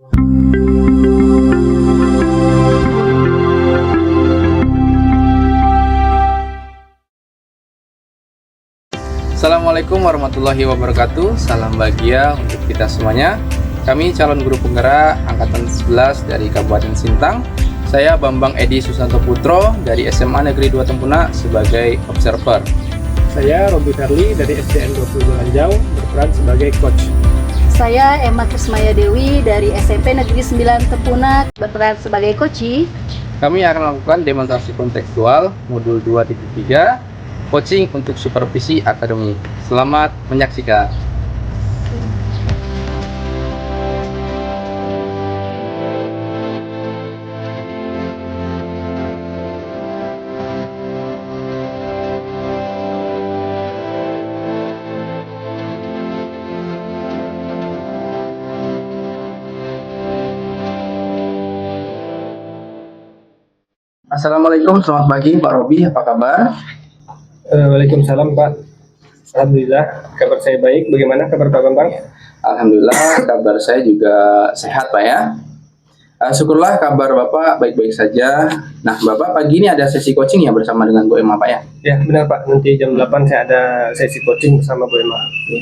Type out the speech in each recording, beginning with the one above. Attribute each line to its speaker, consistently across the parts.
Speaker 1: Assalamualaikum warahmatullahi wabarakatuh. Salam bahagia untuk kita semuanya. Kami calon guru penggerak angkatan 11 dari Kabupaten Sintang. Saya Bambang Edi Susanto Putro dari SMA Negeri 2 Tempuna sebagai observer.
Speaker 2: Saya Robi Ferli dari SDN 20 Lanjau berperan sebagai coach.
Speaker 3: Saya Emma Krismaya Dewi dari SMP Negeri 9 Tempuna berperan sebagai coach.
Speaker 1: Kami akan melakukan demonstrasi kontekstual modul 2.3 coaching untuk supervisi akademik. Selamat menyaksikan. Assalamualaikum, selamat pagi Pak Robi, apa kabar?
Speaker 2: Waalaikumsalam Pak. Alhamdulillah, kabar saya baik. Bagaimana kabar Pak Bambang?
Speaker 1: Alhamdulillah, kabar saya juga sehat Pak ya. Syukurlah kabar Bapak baik-baik saja. Nah Bapak pagi ini ada sesi coaching ya bersama dengan Bu Emma Pak ya?
Speaker 2: Ya benar Pak, nanti jam 8 saya ada sesi coaching bersama Bu Emma.
Speaker 1: Ya.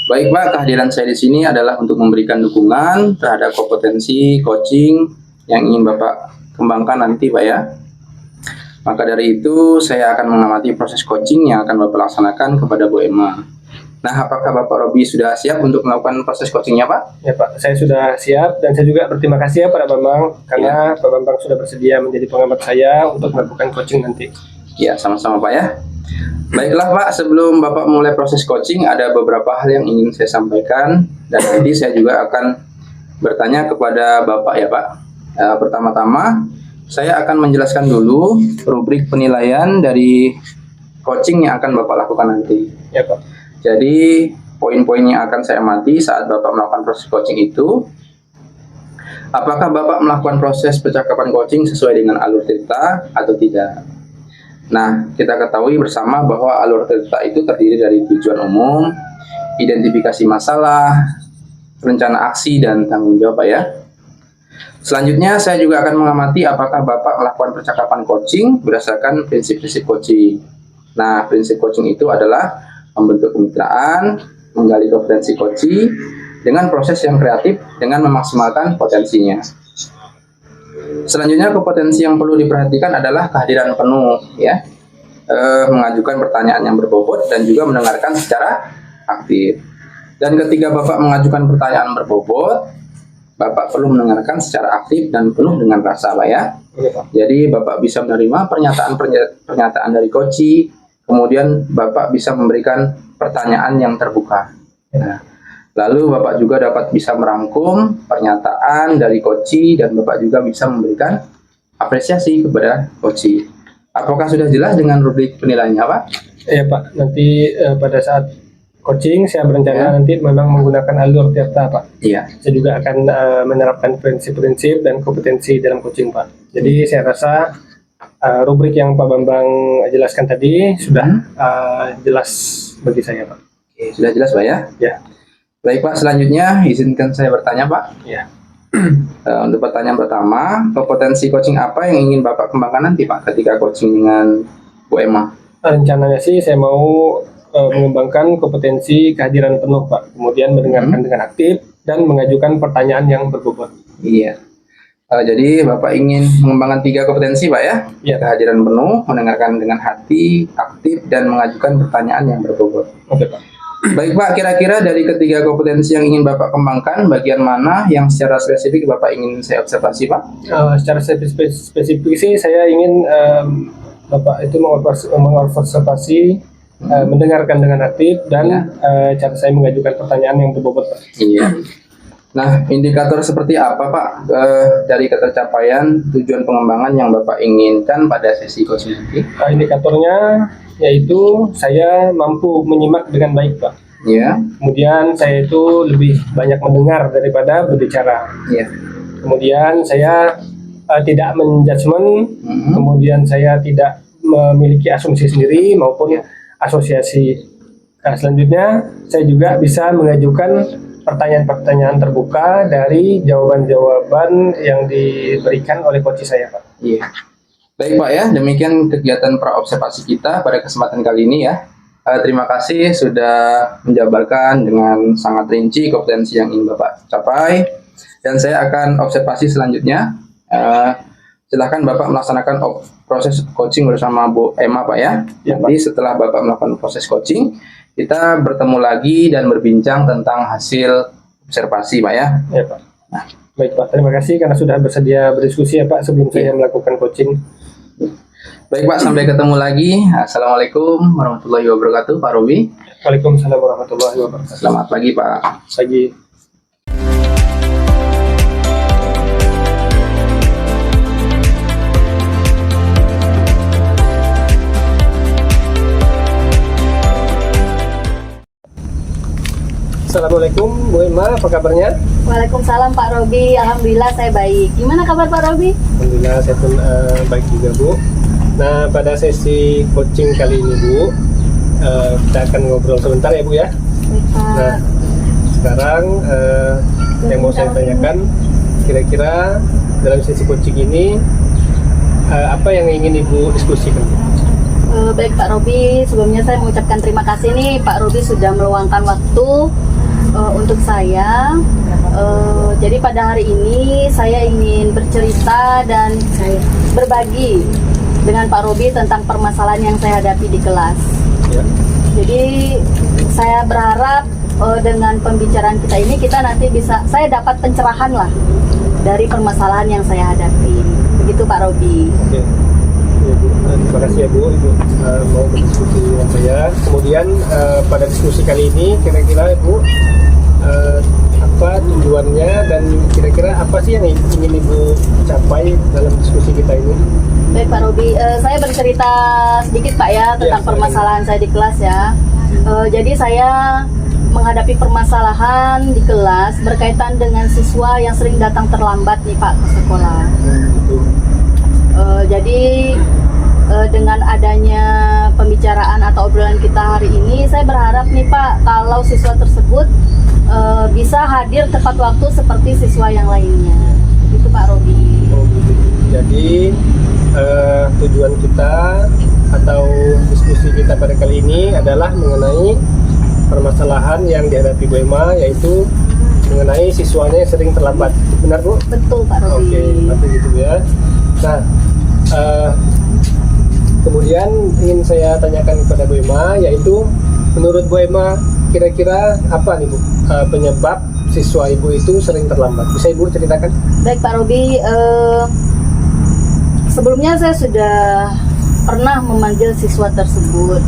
Speaker 1: Baik Pak, kehadiran saya di sini adalah untuk memberikan dukungan terhadap kompetensi coaching yang ingin Bapak kembangkan nanti Pak ya. Maka dari itu saya akan mengamati proses coaching yang akan Bapak laksanakan kepada Bu Emma. Nah, apakah Bapak Robi sudah siap untuk melakukan proses coachingnya Pak?
Speaker 2: Ya Pak, saya sudah siap dan saya juga berterima kasih ya pada Bambang karena Pak Bambang sudah bersedia menjadi pengamat saya untuk melakukan coaching nanti.
Speaker 1: Ya, sama-sama Pak ya. Baiklah Pak, sebelum Bapak mulai proses coaching ada beberapa hal yang ingin saya sampaikan dan nanti saya juga akan bertanya kepada Bapak ya Pak. Pertama-tama saya akan menjelaskan dulu rubrik penilaian dari coaching yang akan Bapak lakukan nanti.
Speaker 2: Ya Pak.
Speaker 1: Jadi poin-poin yang akan saya amati saat Bapak melakukan proses coaching itu, apakah Bapak melakukan proses percakapan coaching sesuai dengan alur cerita atau tidak. Nah, kita ketahui bersama bahwa alur cerita itu terdiri dari tujuan umum, identifikasi masalah, rencana aksi, dan tanggung jawab ya. Selanjutnya saya juga akan mengamati apakah Bapak melakukan percakapan coaching berdasarkan prinsip-prinsip coaching. Nah, prinsip coaching itu adalah membentuk kemitraan, menggali kompetensi coaching dengan proses yang kreatif dengan memaksimalkan potensinya. Selanjutnya kompetensi yang perlu diperhatikan adalah kehadiran penuh ya. Mengajukan pertanyaan yang berbobot dan juga mendengarkan secara aktif. Dan ketika Bapak mengajukan pertanyaan berbobot, Bapak perlu mendengarkan secara aktif dan penuh dengan rasa Pak ya. Jadi Bapak bisa menerima pernyataan dari coach, kemudian Bapak bisa memberikan pertanyaan yang terbuka. Nah, lalu Bapak juga dapat bisa merangkum pernyataan dari coach dan Bapak juga bisa memberikan apresiasi kepada coach. Apakah sudah jelas dengan rubrik penilaiannya Pak?
Speaker 2: Iya Pak, nanti pada saat coaching saya berencana nanti memang menggunakan alur tirta Pak.
Speaker 1: Iya.
Speaker 2: Saya juga akan menerapkan prinsip-prinsip dan kompetensi dalam coaching Pak. Jadi saya rasa rubrik yang Pak Bambang jelaskan tadi sudah jelas bagi saya Pak.
Speaker 1: Oke, sudah jelas Pak ya?
Speaker 2: Ya.
Speaker 1: Baik Pak, selanjutnya izinkan saya bertanya Pak.
Speaker 2: Ya.
Speaker 1: Untuk pertanyaan pertama, kompetensi coaching apa yang ingin Bapak kembangkan nanti Pak ketika coaching dengan Bu Emma?
Speaker 2: Rencananya sih saya mau mengembangkan kompetensi kehadiran penuh Pak, kemudian mendengarkan dengan aktif dan mengajukan pertanyaan yang berbobot.
Speaker 1: Iya. Jadi Bapak ingin mengembangkan 3 kompetensi Pak ya?
Speaker 2: Iya.
Speaker 1: Kehadiran penuh, mendengarkan dengan hati, aktif, dan mengajukan pertanyaan yang berbobot.
Speaker 2: Oke Pak.
Speaker 1: Baik Pak, kira-kira dari ketiga kompetensi yang ingin Bapak kembangkan, bagian mana yang secara spesifik Bapak ingin saya observasi Pak?
Speaker 2: Secara spesifik sih saya ingin Bapak itu mengobservasi mendengarkan dengan aktif dan cara saya mengajukan pertanyaan yang berbobot Pak.
Speaker 1: Iya. Nah, indikator seperti apa Pak dari ketercapaian tujuan pengembangan yang Bapak inginkan pada sesi coaching nanti?
Speaker 2: Indikatornya yaitu saya mampu menyimak dengan baik Pak.
Speaker 1: Iya.
Speaker 2: Kemudian saya itu lebih banyak mendengar daripada berbicara.
Speaker 1: Iya.
Speaker 2: Kemudian saya tidak menjudgment, kemudian saya tidak memiliki asumsi sendiri maupun asosiasi. Nah, selanjutnya saya juga bisa mengajukan pertanyaan-pertanyaan terbuka dari jawaban-jawaban yang diberikan oleh coach saya, Pak.
Speaker 1: Iya. Baik Pak ya, demikian kegiatan praobservasi kita pada kesempatan kali ini ya. Terima kasih sudah menjabarkan dengan sangat rinci kompetensi yang ingin Bapak capai. Dan saya akan observasi selanjutnya. Silahkan Bapak melaksanakan proses coaching bersama Bu Emma Pak ya.
Speaker 2: Ya, Pak.
Speaker 1: Nanti setelah Bapak melakukan proses coaching, kita bertemu lagi dan berbincang tentang hasil observasi Pak ya.
Speaker 2: Ya, Pak. Baik, Pak. Terima kasih karena sudah bersedia berdiskusi ya, Pak, sebelum saya melakukan coaching.
Speaker 1: Baik Pak, sampai ketemu lagi. Assalamualaikum warahmatullahi wabarakatuh Pak Robi.
Speaker 2: Waalaikumsalam warahmatullahi wabarakatuh.
Speaker 1: Selamat pagi Pak.
Speaker 2: Pagi. Assalamualaikum Bu Emma, apa kabarnya?
Speaker 3: Waalaikumsalam Pak Robi, alhamdulillah saya baik. Gimana kabar Pak Robi?
Speaker 2: Alhamdulillah saya pun baik juga Bu. Nah, pada sesi coaching kali ini Bu, kita akan ngobrol sebentar ya Bu ya.
Speaker 3: Baik Pak.
Speaker 2: Nah, sekarang yang mau saya tanyakan, kira-kira dalam sesi coaching ini apa yang ingin Ibu diskusikan?
Speaker 3: Baik Pak Robi, sebelumnya saya mengucapkan terima kasih nih Pak Robi sudah meluangkan waktu untuk saya. Jadi pada hari ini saya ingin bercerita dan berbagi dengan Pak Robi tentang permasalahan yang saya hadapi di kelas.
Speaker 2: Ya.
Speaker 3: Jadi saya berharap dengan pembicaraan kita ini nanti saya dapat pencerahan lah dari permasalahan yang saya hadapi. Begitu Pak Robi.
Speaker 2: Oke. Ya, Bu. Terima kasih ya Bu, Ibu mau berdiskusi dengan saya. Kemudian pada diskusi kali ini kira-kira Ibu apa tujuannya dan kira-kira apa sih yang ingin Ibu capai dalam diskusi kita ini?
Speaker 3: Baik Pak Robi, saya bercerita sedikit Pak ya tentang permasalahan saya di kelas ya. Jadi saya menghadapi permasalahan di kelas berkaitan dengan siswa yang sering datang terlambat nih Pak ke sekolah. Jadi dengan adanya pembicaraan atau obrolan kita hari ini, saya berharap nih Pak, kalau siswa tersebut bisa hadir tepat waktu seperti siswa yang lainnya. Itu Pak Robi.
Speaker 2: Oh, gitu. Jadi tujuan kita atau diskusi kita pada kali ini adalah mengenai permasalahan yang dihadapi Bu Emma, yaitu mengenai siswanya yang sering terlambat. Benar Bu?
Speaker 3: Betul Pak Robi.
Speaker 2: Oke, berarti gitu ya. Nah, kemudian ingin saya tanyakan kepada Bu Emma, yaitu menurut Bu Emma kira-kira apa nih Bu penyebab siswa Ibu itu sering terlambat? Bisa Ibu ceritakan?
Speaker 3: Baik Pak Robi, sebelumnya saya sudah pernah memanggil siswa tersebut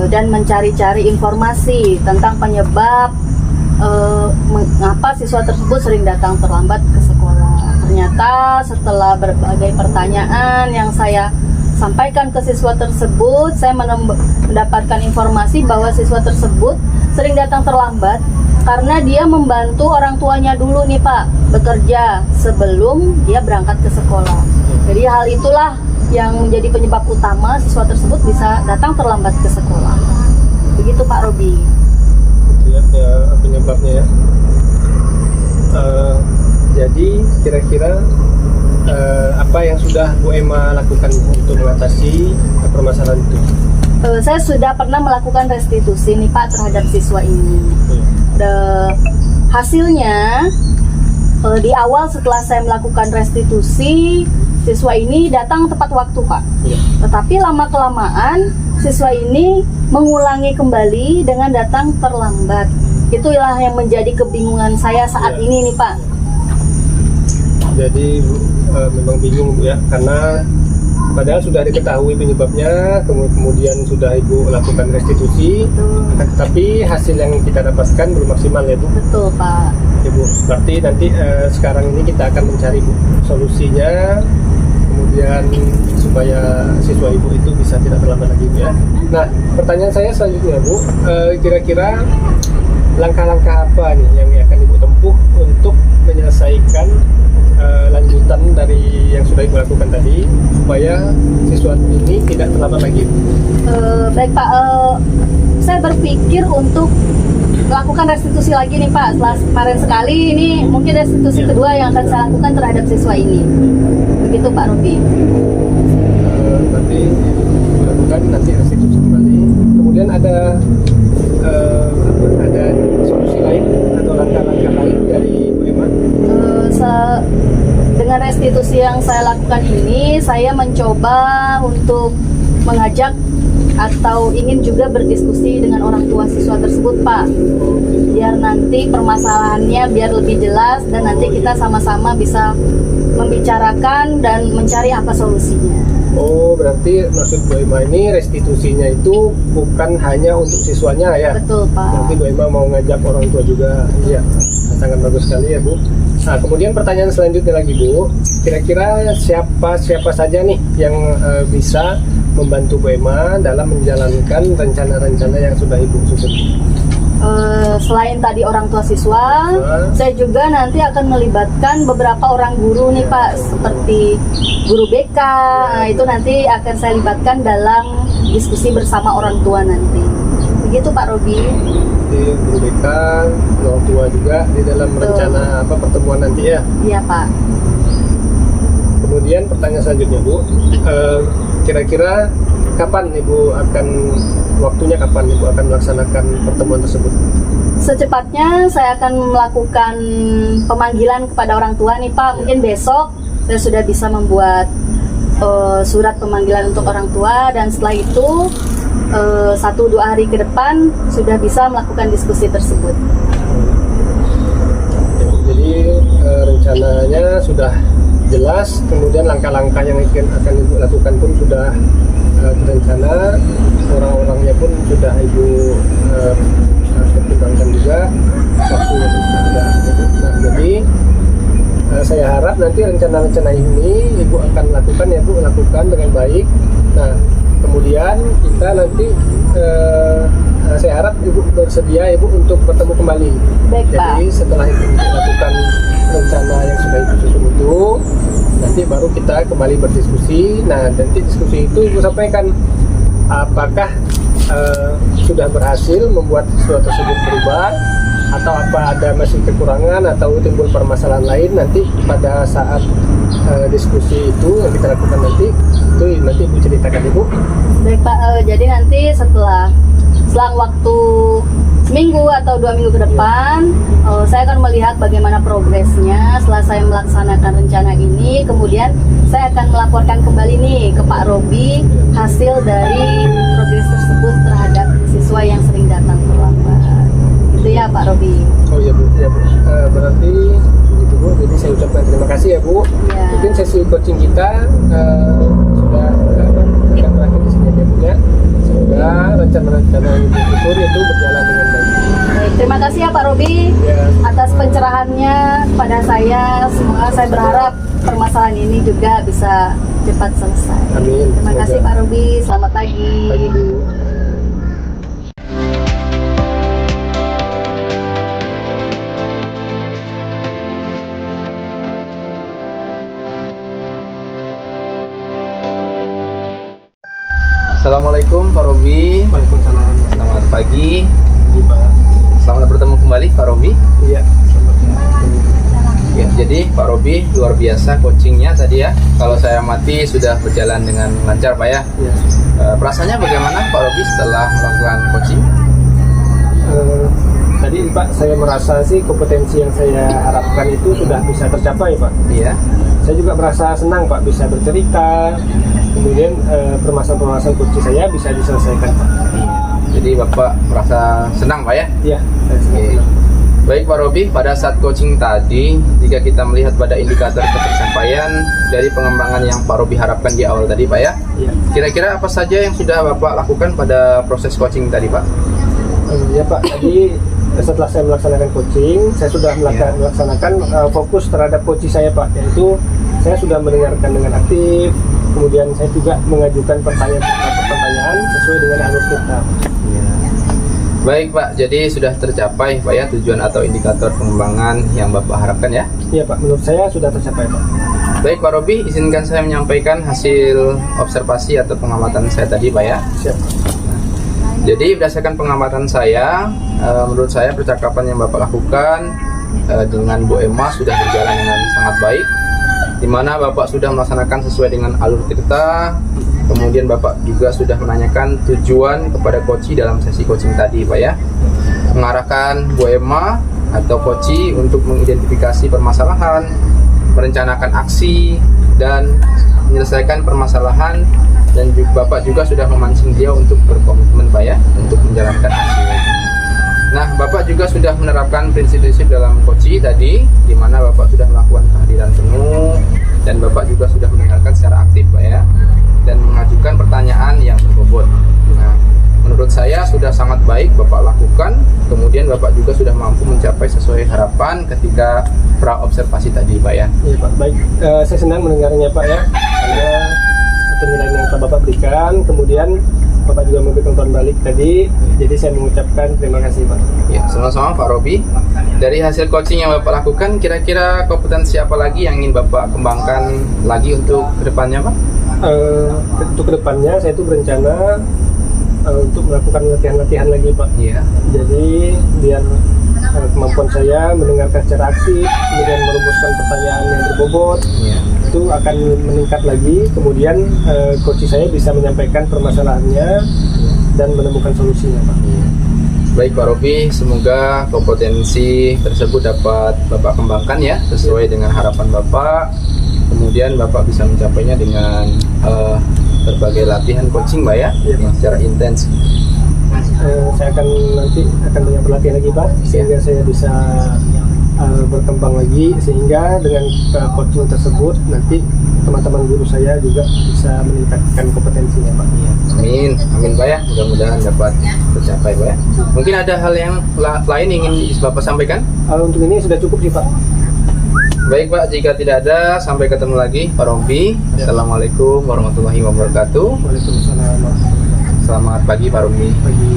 Speaker 3: dan mencari-cari informasi tentang penyebab mengapa siswa tersebut sering datang terlambat ke sekolah. Ternyata setelah berbagai pertanyaan yang saya sampaikan ke siswa tersebut, saya mendapatkan informasi bahwa siswa tersebut sering datang terlambat karena dia membantu orang tuanya dulu nih Pak bekerja sebelum dia berangkat ke sekolah. Jadi hal itulah yang menjadi penyebab utama siswa tersebut bisa datang terlambat ke sekolah. Begitu Pak Robi.
Speaker 2: Ya, penyebabnya ya. Jadi kira-kira apa yang sudah Bu Emma lakukan untuk mengatasi permasalahan itu?
Speaker 3: Saya sudah pernah melakukan restitusi nih Pak terhadap siswa ini. Hasilnya di awal setelah saya melakukan restitusi, siswa ini datang tepat waktu Pak.
Speaker 2: Ya.
Speaker 3: Tetapi lama-kelamaan siswa ini mengulangi kembali dengan datang terlambat. Itulah yang menjadi kebingungan saya saat
Speaker 2: Ya.
Speaker 3: ini nih Pak.
Speaker 2: Jadi memang bingung Bu ya, karena padahal sudah diketahui penyebabnya, kemudian sudah Ibu lakukan restitusi,
Speaker 3: Betul,
Speaker 2: tapi hasil yang kita dapatkan belum maksimal ya Bu.
Speaker 3: betul Pak.
Speaker 2: Ibu, berarti nanti sekarang ini kita akan mencari Bu solusinya, kemudian supaya siswa Ibu itu bisa tidak terlambat lagi Bu ya. Nah, pertanyaan saya selanjutnya Bu, kira-kira langkah-langkah apa nih yang akan Ibu tempuh untuk menyelesaikan lanjutan dari yang sudah Ibu lakukan tadi supaya siswa ini tidak terlambat lagi?
Speaker 3: Baik Pak, saya berpikir untuk lakukan restitusi lagi nih Pak. Setelah kemarin sekali, ini mungkin restitusi kedua yang akan saya lakukan terhadap siswa ini. Begitu Pak Robi.
Speaker 2: Nanti dilakukan nanti restitusi kembali. Kemudian ada solusi lain atau langkah-langkah lain dari Bu Emma?
Speaker 3: Dengan restitusi yang saya lakukan ini, saya mencoba untuk mengajak atau ingin juga berdiskusi dengan orang tua siswa tersebut Pak, biar nanti permasalahannya biar lebih jelas dan nanti kita sama-sama bisa membicarakan dan mencari apa solusinya.
Speaker 2: Oh, berarti maksud Bu Emma ini restitusinya itu bukan hanya untuk siswanya ya?
Speaker 3: Betul Pak.
Speaker 2: Nanti Bu Emma mau ngajak orang tua juga. Iya, sangat bagus sekali ya Bu. Nah, kemudian pertanyaan selanjutnya lagi Bu, kira-kira siapa saja nih yang bisa membantu Bu Emma dalam menjalankan rencana-rencana yang sudah Ibu susun?
Speaker 3: Selain tadi orang tua siswa, saya juga nanti akan melibatkan beberapa orang guru nih Pak, seperti guru BK. Nah, itu nanti akan saya libatkan dalam diskusi bersama orang tua nanti. Begitu Pak Robi.
Speaker 2: Di guru BK, orang tua juga di dalam rencana pertemuan nanti ya?
Speaker 3: Iya Pak.
Speaker 2: Kemudian pertanyaan selanjutnya Bu, kira-kira kapan waktunya kapan Ibu akan melaksanakan pertemuan tersebut?
Speaker 3: Secepatnya saya akan melakukan pemanggilan kepada orang tua nih Pak. Mungkin besok saya sudah bisa membuat surat pemanggilan untuk orang tua, dan setelah itu 1-2 hari ke depan sudah bisa melakukan diskusi tersebut.
Speaker 2: Jadi rencananya sudah jelas, kemudian langkah-langkah yang akan Ibu lakukan pun sudah terencana, orang-orangnya pun sudah Ibu pertimbangkan juga, waktunya pun sudah. Nah, jadi saya harap nanti rencana-rencana ini Ibu akan lakukan ya Bu, lakukan dengan baik. Nah, kemudian kita nanti saya harap Ibu bersedia Ibu untuk bertemu kembali.
Speaker 3: Baik,
Speaker 2: jadi
Speaker 3: Pak.
Speaker 2: setelah Ibu lakukan rencana yang sudah Ibu susun itu, nanti baru kita kembali berdiskusi. Nah, nanti diskusi itu Ibu sampaikan apakah sudah berhasil membuat siswa tersebut berubah, atau apa ada masih kekurangan atau timbul permasalahan lain. Nanti pada saat diskusi itu yang kita lakukan nanti Ibu ceritakan Ibu.
Speaker 3: Baik Pak, jadi nanti setelah selang waktu seminggu atau 2 minggu ke depan, saya akan melihat bagaimana progresnya setelah saya melaksanakan rencana ini. Kemudian saya akan melaporkan kembali nih ke Pak Robi hasil dari progres tersebut terhadap siswa yang sering datang terlambat. Itu ya Pak Robi.
Speaker 2: Oh iya Bu, ya Bu. Berarti begitu Bu. Jadi saya ucapkan terima kasih ya Bu.
Speaker 3: Ya.
Speaker 2: Mungkin sesi coaching kita sudah akan berakhir di sini ya Bu ya. Semoga rencana-rencana yang Ibu susun itu berjalan dengan baik.
Speaker 3: Baik, terima kasih ya Pak Robi
Speaker 2: Ya.
Speaker 3: atas pencerahannya kepada saya. Semoga saya berharap permasalahan ini juga bisa cepat selesai.
Speaker 2: Amin.
Speaker 3: Terima
Speaker 2: Semoga.
Speaker 3: kasih Pak Robi. Selamat pagi.
Speaker 2: Pagi Bu.
Speaker 1: Assalamualaikum Pak Robi.
Speaker 2: Waalaikumsalam.
Speaker 1: Selamat pagi.
Speaker 2: Iya, Pak.
Speaker 1: Selamat bertemu kembali Pak Robi.
Speaker 2: Iya. Selamat pagi.
Speaker 1: Ya, jadi Pak Robi luar biasa coachingnya tadi ya. Kalau saya amati sudah berjalan dengan lancar Pak ya.
Speaker 2: Iya.
Speaker 1: Perasaannya bagaimana Pak Robi setelah melakukan coaching?
Speaker 2: Tadi Pak, saya merasa sih kompetensi yang saya harapkan itu sudah bisa tercapai Pak.
Speaker 1: Iya.
Speaker 2: Saya juga merasa senang Pak bisa bercerita, kemudian permasalahan-permasalahan coaching saya bisa diselesaikan Pak.
Speaker 1: Jadi Bapak merasa senang Pak ya?
Speaker 2: Iya, saya sangat
Speaker 1: Oke.
Speaker 2: senang.
Speaker 1: Baik Pak Robi, pada saat coaching tadi, jika kita melihat pada indikator ketercapaian dari pengembangan yang Pak Robi harapkan di awal tadi Pak ya,
Speaker 2: Iya.
Speaker 1: kira-kira apa saja yang sudah Bapak lakukan pada proses coaching tadi Pak?
Speaker 2: Ya Pak, tadi setelah saya melaksanakan coaching, saya sudah melaksanakan fokus terhadap coaching saya Pak, yaitu saya sudah mendengarkan dengan aktif, kemudian saya juga mengajukan pertanyaan sesuai dengan alur kita.
Speaker 1: Baik Pak, jadi sudah tercapai Pak ya tujuan atau indikator pengembangan yang Bapak harapkan ya?
Speaker 2: Iya Pak, menurut saya sudah tercapai Pak.
Speaker 1: Baik Pak Robi, izinkan saya menyampaikan hasil observasi atau pengamatan saya tadi Pak ya.
Speaker 2: Siap.
Speaker 1: Jadi berdasarkan pengamatan saya, menurut saya percakapan yang Bapak lakukan dengan Bu Emma sudah berjalan dengan sangat baik, di mana Bapak sudah melaksanakan sesuai dengan alur cerita. Kemudian Bapak juga sudah menanyakan tujuan kepada Koci dalam sesi coaching tadi, Pak ya. Mengarahkan Bu Emma atau Koci untuk mengidentifikasi permasalahan, merencanakan aksi, dan menyelesaikan permasalahan. Dan juga, Bapak juga sudah memancing dia untuk berkomitmen, Pak ya, untuk menjalankan aksi. Nah, Bapak juga sudah menerapkan prinsip-prinsip dalam Koci tadi, di mana Bapak sudah melakukan kehadiran penuh, dan Bapak juga sudah mendengarkan secara aktif, Pak ya, dan mengajukan pertanyaan yang berbobot. Nah, menurut saya sudah sangat baik Bapak lakukan. Kemudian Bapak juga sudah mampu mencapai sesuai harapan ketika pra observasi tadi, Pak ya.
Speaker 2: Iya Pak, baik. Saya senang mendengarnya Pak ya, karena penilaian yang telah Bapak berikan, kemudian Bapak juga memberikan umpan balik tadi, jadi saya mengucapkan terima kasih Pak.
Speaker 1: Ya, sama-sama Pak Robi. Dari hasil coaching yang Bapak lakukan, kira-kira kompetensi apa lagi yang ingin Bapak kembangkan lagi untuk kedepannya, Pak?
Speaker 2: Untuk kedepannya saya itu berencana untuk melakukan latihan-latihan lagi Pak.
Speaker 1: Iya.
Speaker 2: Jadi biar kemampuan saya mendengarkan secara aktif, kemudian merumuskan pertanyaan yang berbobot,
Speaker 1: Iya.
Speaker 2: itu akan meningkat lagi. Kemudian coach saya bisa menyampaikan permasalahannya dan menemukan solusinya Pak.
Speaker 1: Baik Pak Robi, semoga kompetensi tersebut dapat Bapak kembangkan ya, sesuai dengan harapan Bapak. Kemudian Bapak bisa mencapainya dengan berbagai latihan coaching, Pak ya, yang secara intens.
Speaker 2: Saya akan banyak berlatih lagi Pak, sehingga saya bisa berkembang lagi, sehingga dengan coaching tersebut nanti teman-teman guru saya juga bisa meningkatkan kompetensinya Pak.
Speaker 1: Amin, amin Pak ya, mudah-mudahan dapat tercapai Pak ya. Mungkin ada hal yang lain ingin Bapak sampaikan?
Speaker 2: Untuk ini sudah cukup sih Pak.
Speaker 1: Baik Pak, jika tidak ada, sampai ketemu lagi Pak Rompi. Assalamualaikum warahmatullahi wabarakatuh.
Speaker 2: Waalaikumsalam warahmatullahi wabarakatuh.
Speaker 1: Selamat pagi Pak Rompi.
Speaker 2: Pagi.